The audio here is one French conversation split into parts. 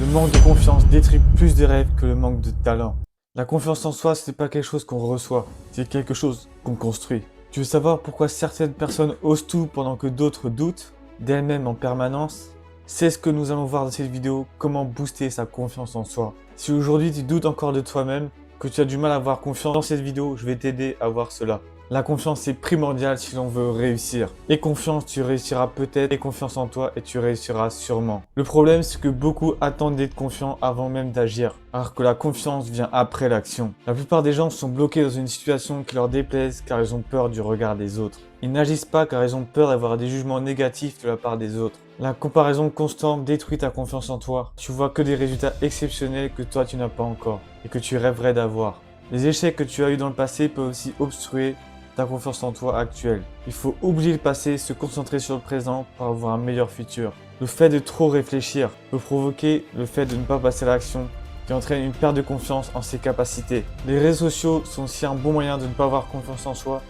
Le manque de confiance détruit plus de rêves que le manque de talent. La confiance en soi, ce n'est pas quelque chose qu'on reçoit, c'est quelque chose qu'on construit. Tu veux savoir pourquoi certaines personnes osent tout pendant que d'autres doutent d'elles-mêmes en permanence? C'est ce que nous allons voir dans cette vidéo, comment booster sa confiance en soi. Si aujourd'hui tu doutes encore de toi-même, que tu as du mal à avoir confiance dans cette vidéo, je vais t'aider à voir cela. La confiance est primordiale si l'on veut réussir. Et confiance, tu réussiras peut-être, et confiance en toi et tu réussiras sûrement. Le problème, c'est que beaucoup attendent d'être confiants avant même d'agir, alors que la confiance vient après l'action. La plupart des gens sont bloqués dans une situation qui leur déplaise car ils ont peur du regard des autres. Ils n'agissent pas car ils ont peur d'avoir des jugements négatifs de la part des autres. La comparaison constante détruit ta confiance en toi. Tu vois que des résultats exceptionnels que toi tu n'as pas encore et que tu rêverais d'avoir. Les échecs que tu as eus dans le passé peuvent aussi obstruer ta confiance en toi actuelle. Il faut oublier le passé, se concentrer sur le présent pour avoir un meilleur futur. Le fait de trop réfléchir peut provoquer le fait de ne pas passer à l'action, qui entraîne une perte de confiance en ses capacités. Les réseaux sociaux sont aussi un bon moyen de ne pas avoir confiance en soi,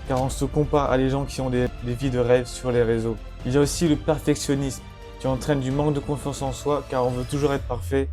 car on se compare à les gens qui ont des vies de rêve sur les réseaux. Il y a aussi le perfectionnisme, qui entraîne du manque de confiance en soi, car on veut toujours être parfait, et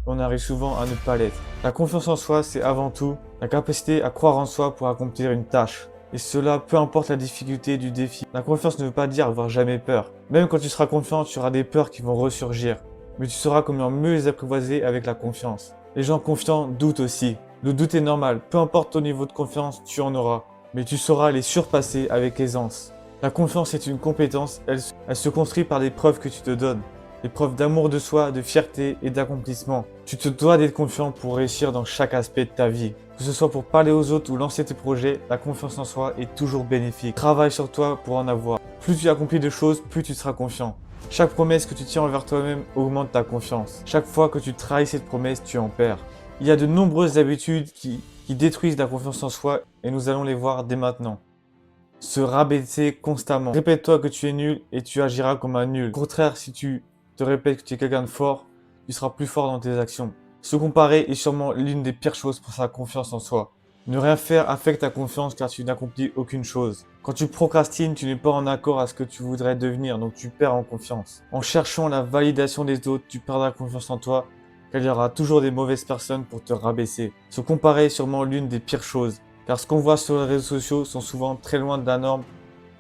on arrive souvent à ne pas l'être. La confiance en soi, c'est avant tout la capacité à croire en soi pour accomplir une tâche. Et cela, peu importe la difficulté du défi. La confiance ne veut pas dire avoir jamais peur. Même quand tu seras confiant, tu auras des peurs qui vont ressurgir. Mais tu sauras comment mieux les apprivoiser avec la confiance. Les gens confiants doutent aussi. Le doute est normal. Peu importe ton niveau de confiance, tu en auras. Mais tu sauras les surpasser avec aisance. La confiance est une compétence. Elle se construit par des preuves que tu te donnes. Des preuves d'amour de soi, de fierté et d'accomplissement. Tu te dois d'être confiant pour réussir dans chaque aspect de ta vie. Que ce soit pour parler aux autres ou lancer tes projets, la confiance en soi est toujours bénéfique. Travaille sur toi pour en avoir. Plus tu accomplis de choses, plus tu seras confiant. Chaque promesse que tu tiens envers toi-même augmente ta confiance. Chaque fois que tu trahis cette promesse, tu en perds. Il y a de nombreuses habitudes qui détruisent la confiance en soi et nous allons les voir dès maintenant. Se rabaisser constamment. Répète-toi que tu es nul et tu agiras comme un nul. Au contraire, si tu te répètes que tu es quelqu'un de fort, tu seras plus fort dans tes actions. Se comparer est sûrement l'une des pires choses pour sa confiance en soi. Ne rien faire affecte ta confiance car tu n'accomplis aucune chose. Quand tu procrastines, tu n'es pas en accord à ce que tu voudrais devenir, donc tu perds en confiance. En cherchant la validation des autres, tu perdras confiance en toi car il y aura toujours des mauvaises personnes pour te rabaisser. Se comparer est sûrement l'une des pires choses, car ce qu'on voit sur les réseaux sociaux sont souvent très loin de la norme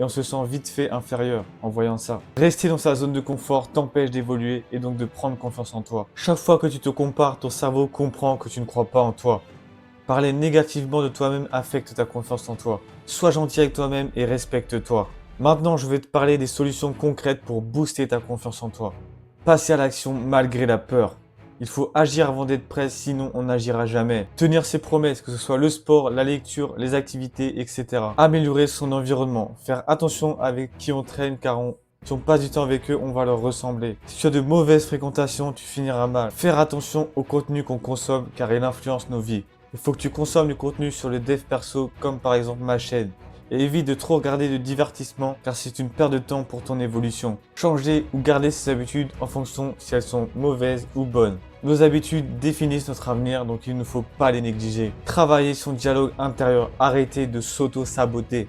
et on se sent vite fait inférieur en voyant ça. Rester dans sa zone de confort t'empêche d'évoluer et donc de prendre confiance en toi. Chaque fois que tu te compares, ton cerveau comprend que tu ne crois pas en toi. Parler négativement de toi-même affecte ta confiance en toi. Sois gentil avec toi-même et respecte-toi. Maintenant, je vais te parler des solutions concrètes pour booster ta confiance en toi. Passer à l'action malgré la peur. Il faut agir avant d'être prêt, sinon on n'agira jamais. Tenir ses promesses, que ce soit le sport, la lecture, les activités, etc. Améliorer son environnement. Faire attention avec qui on traîne car si on passe du temps avec eux, on va leur ressembler. Si tu as de mauvaises fréquentations, tu finiras mal. Faire attention au contenu qu'on consomme car il influence nos vies. Il faut que tu consommes du contenu sur le dev perso comme par exemple ma chaîne. Et évite de trop regarder de divertissement car c'est une perte de temps pour ton évolution. Changer ou garder ses habitudes en fonction si elles sont mauvaises ou bonnes. Nos habitudes définissent notre avenir donc il ne faut pas les négliger. Travailler son dialogue intérieur, arrêter de s'auto-saboter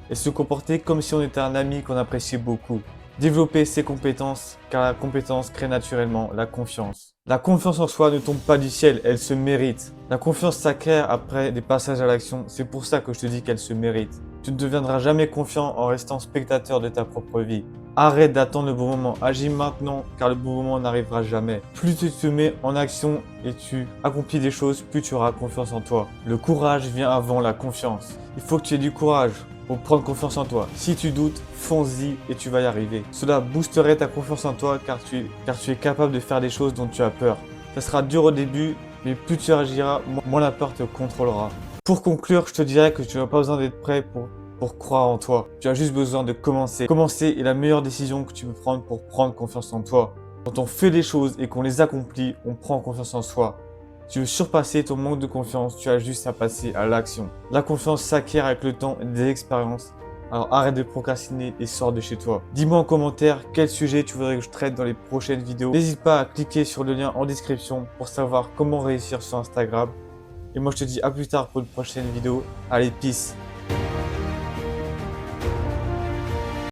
et se comporter comme si on était un ami qu'on appréciait beaucoup. Développer ses compétences car la compétence crée naturellement la confiance. La confiance en soi ne tombe pas du ciel, elle se mérite. La confiance s'acquiert après des passages à l'action, c'est pour ça que je te dis qu'elle se mérite. Tu ne deviendras jamais confiant en restant spectateur de ta propre vie. Arrête d'attendre le bon moment, agis maintenant car le bon moment n'arrivera jamais. Plus tu te mets en action et tu accomplis des choses, plus tu auras confiance en toi. Le courage vient avant la confiance. Il faut que tu aies du courage pour prendre confiance en toi. Si tu doutes, fonce-y et tu vas y arriver. Cela boosterait ta confiance en toi car tu es capable de faire des choses dont tu as peur. Ça sera dur au début, mais plus tu agiras, moins la peur te contrôlera. Pour conclure, je te dirais que tu n'as pas besoin d'être prêt pour croire en toi. Tu as juste besoin de commencer. Commencer est la meilleure décision que tu peux prendre pour prendre confiance en toi. Quand on fait des choses et qu'on les accomplit, on prend confiance en soi. Tu veux surpasser ton manque de confiance, tu as juste à passer à l'action. La confiance s'acquiert avec le temps et des expériences. Alors arrête de procrastiner et sors de chez toi. Dis-moi en commentaire quel sujet tu voudrais que je traite dans les prochaines vidéos. N'hésite pas à cliquer sur le lien en description pour savoir comment réussir sur Instagram. Et moi je te dis à plus tard pour une prochaine vidéo. Allez, peace!